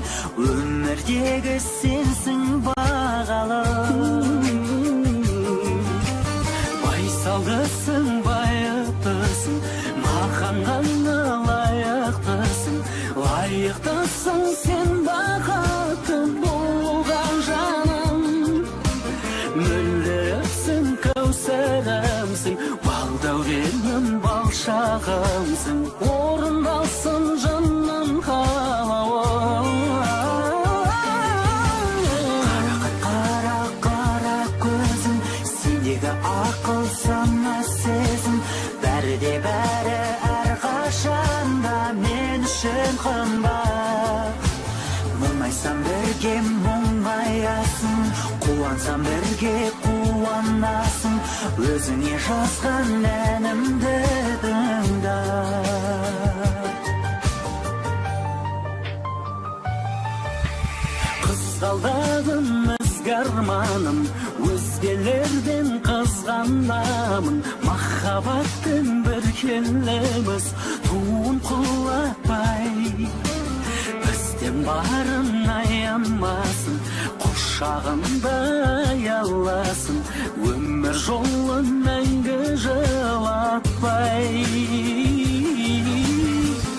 өмірдегі сенсің бағалым байсалдысың байыптысың маған ғана лайықтысың сен бақытты болған жаным мөлдірімсің кәусәрімсің балдәуренім балшағымсың орындалсын жанның қалауы қара көзің сендегі ақыл сана сезім бәрі де бәрі әрқашанда мен үшін қымбат мұңайсам бірге мұңаясың қуансам бірге қуанасың өзіңе жазған әнімді тыңда қызғалдағым ізгі арманым өзгелерден қызғанамын махаббаттың бір келеміз туын құлатпай бізден барын аямасын құшағында аяласын өмір жолын мәңгі жылатпай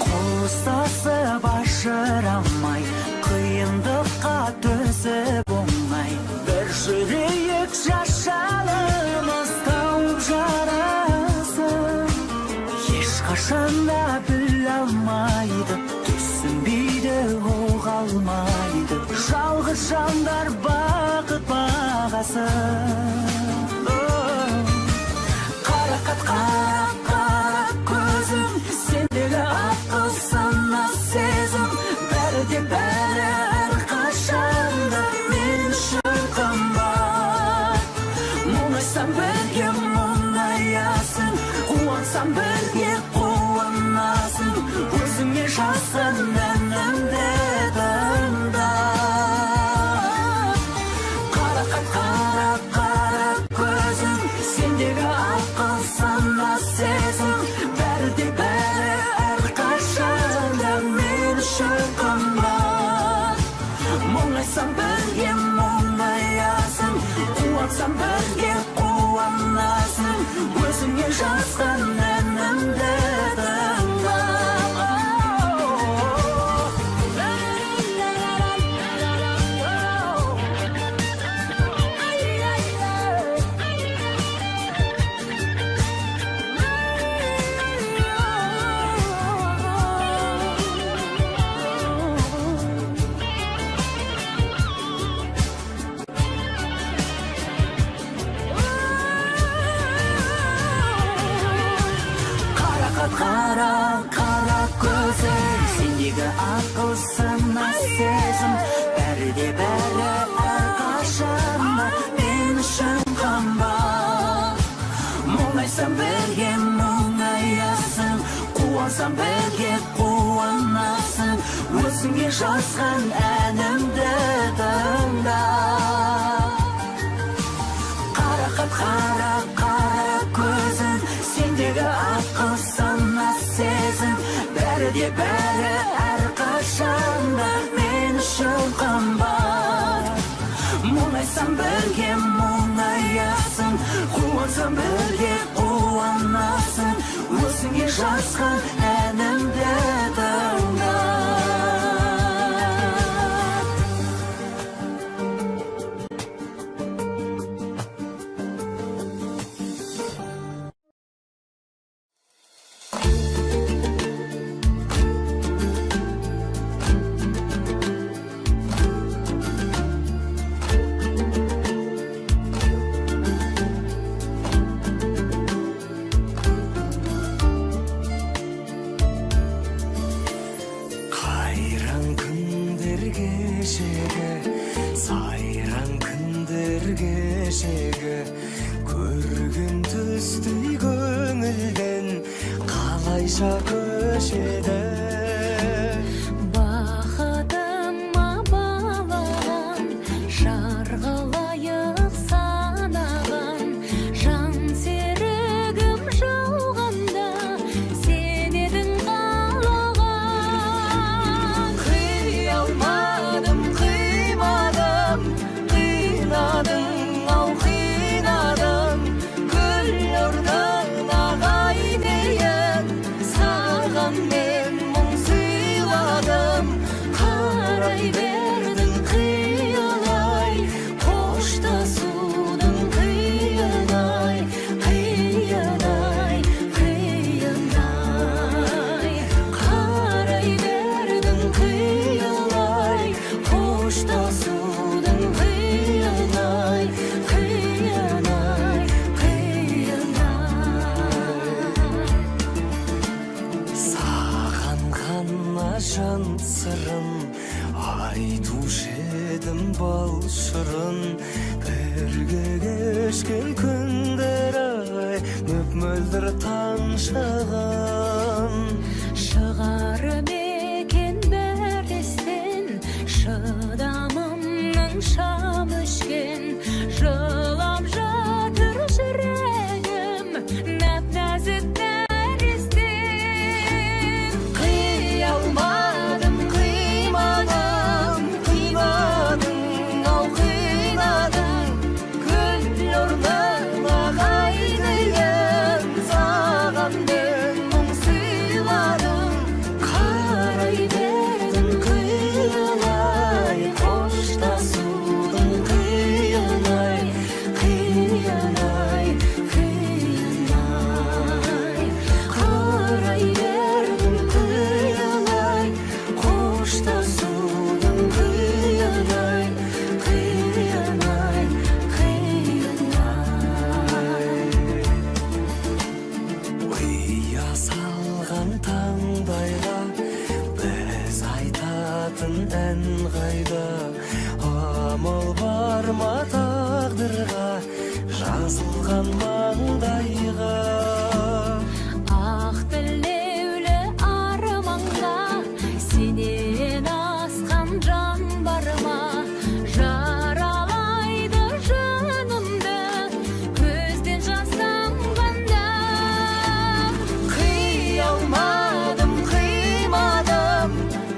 қол ұстасып ажырамай қиындыққа төзіп оңай бір жүрейік жашалымыз тауып жарасып ешқашан да біле алмайды түсінбейді оға алмайды жалғыз жандар бақыт бағасын қарақат қара көзім сендегі ақыл сана сезім бәрі де бәрі әрқашанда мен үшін қымбат мұңайсам бірге мұңаясың қуансам бірге қуанасың өзіңе жазған әнімді тыңда қарақат қара көзім сендегі ақыл сана сезім бәрі де бәрі әрқашанда мен үшін қымбат мұңайсам бірге мұңаясың қуансам бірге қуанасың өзіңе жазған әнімді тыңда қара көзің сендегі ақыл сана сезім бәрі де бәрі әрқашанда мен үшін қымбат мұңайсам бірге мұңаясың қуансам бірге қуанасың өзіңе жазған әнімді тыңда қарақат қара көзің сендегі ақыл сана сезім бәрі де бәрі әрқашанда мен үшін қымбат мұңайсам бірге мұңаясың қуансам бірге қуанасың өзіңе жазған әнімді тыңда кешегі көрген түстей көңілден қалайша көшеді жан сырын айтушы едім бал шырын бірге кешкен күндер ай мөп мөлдір таң шығын шығарып екен бір естен шыдамымның шам өшкен жылап жатыр жүрегім нәп-нәзік тәрізден қия алмадым қимадым қимадың ау қинадың гүл орнына қайдайын саған мен мұң сыйладым қарай бердім қиялай қоштасудың қиялай қиялай қиялай қарай бердім қиялай қоштасудың қиялай қиялай қиялай ұя салған таңдайға біз айтатын ән қайда амал бар ма тағдырға жазылған маңдайға ақ тілеулі арманға сенен асқан жан бар ма жаралайды жанымды көзден жас тамғанда қия алмадым қимадым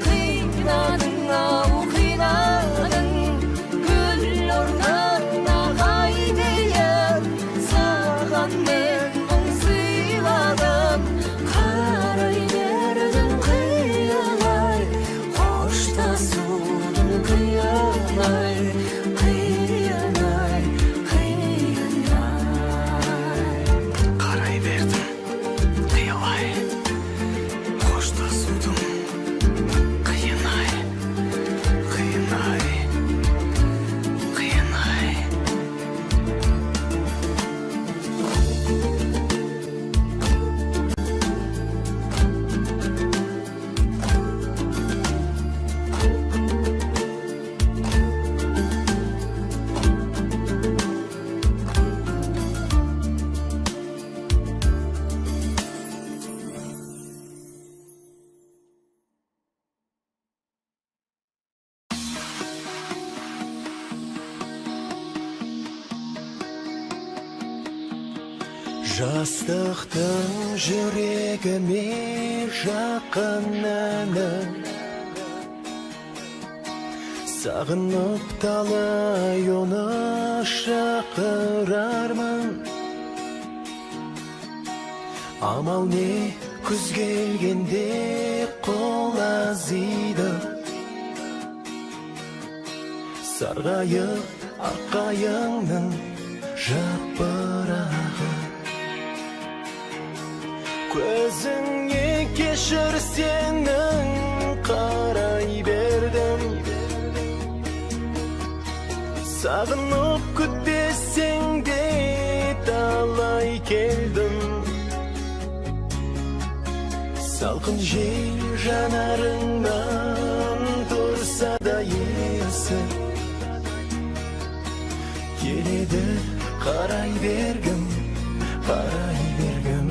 қинадың ау қинадың гүл орнына қайдайын саған мен мұң сыйладым қарай бердім қиялай қоштасудың қиялай қиялай қиялай қарай бердім қиялай қоштасудың қиынай қиынай қиынай жастықтың жүрегіме жақын әні сағынып талай оны шақырармын амал не күз келгенде қол азиды сарғайып аққайыңның жапырағы көзіңе кешір сенің қарай бердім сағынып күтпесең де талай келдім салқын жел жанарыңнан тұрса да есі келеді қарай бергім қарай бергім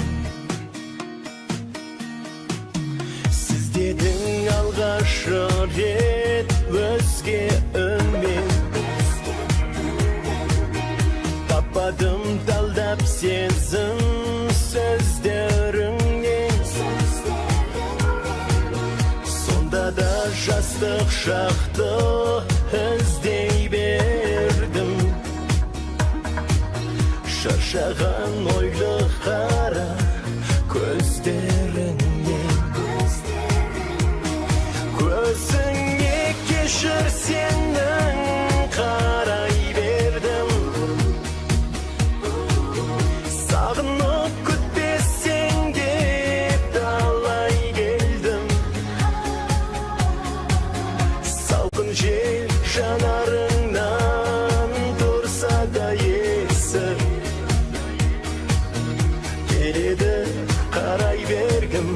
сіздедің алғашы рет өзге үнмен таппадым талдап сезім сөздеріңнен сонда да жастық шақты іздей бердім шаршаған ойлы қара көздеріңнен көзіңе кешір сенің қарай бердім сағынып күтпесең деп талай келдім салқын жел жанарыңнан тұрса да есі келеді қарай бергім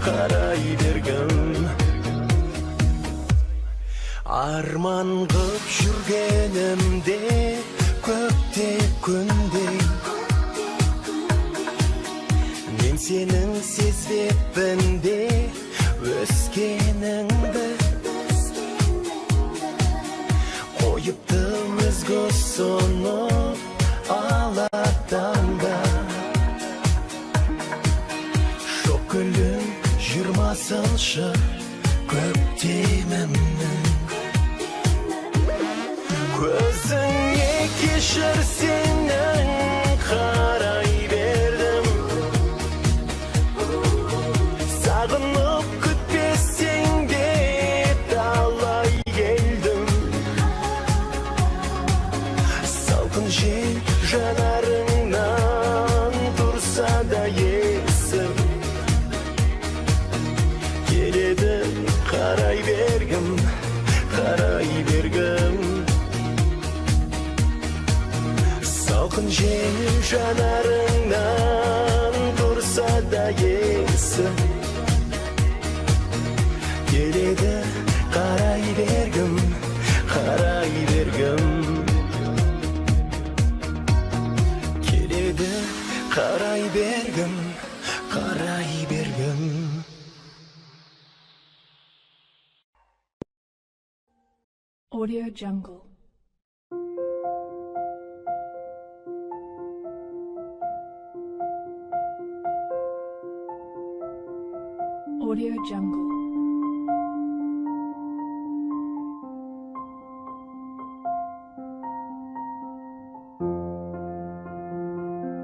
қарай бергім Arman qıp жүргенімде көкте күндей Мен сенің сезбеппін де өскеніңді Қойыптым ізгі сұнып алатанда Шөкілін 20-шы көктемімнің Көзіңе кешір сенің қарай бердім Сағынып күтпесең де талай келдім Салқын жел жанарыңнан тұрса да есім Келеді қарай бергім Салқын жел жанарыңнан тұрса да есім Келеді қарай бергім Келеді қарай бергім Audio Jungle. Audio Jungle.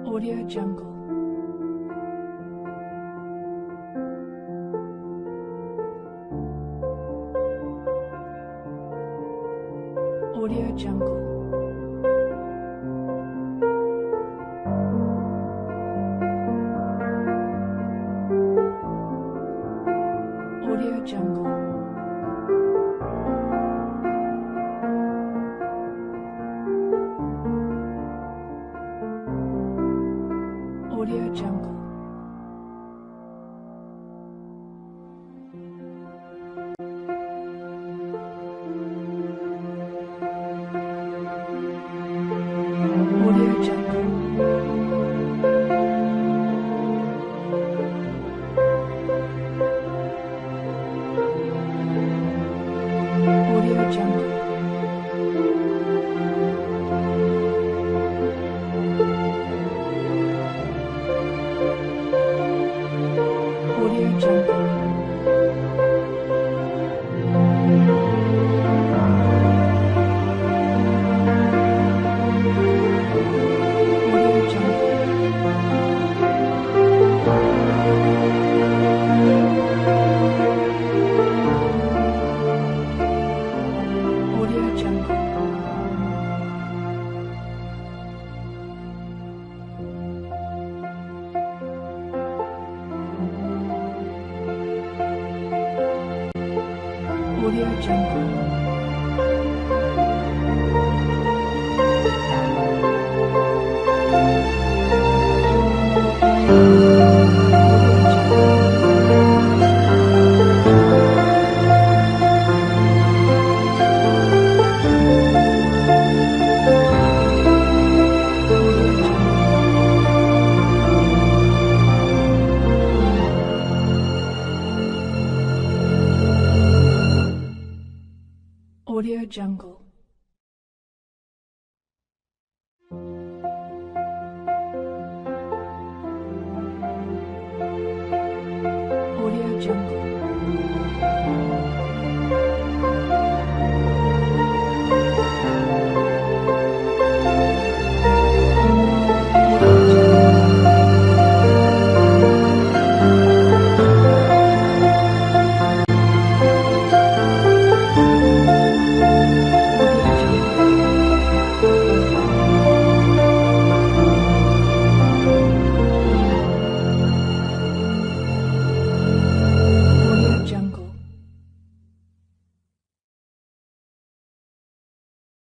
Audio Jungle. Audio Jungle. Audio Jungle. Audio Jungle. Audio Jungle. Audio Jungle. Audio Jungle. Audio Jungle. Audio Jungle. Audio Jungle. Audio Jungle. Audio Jungle.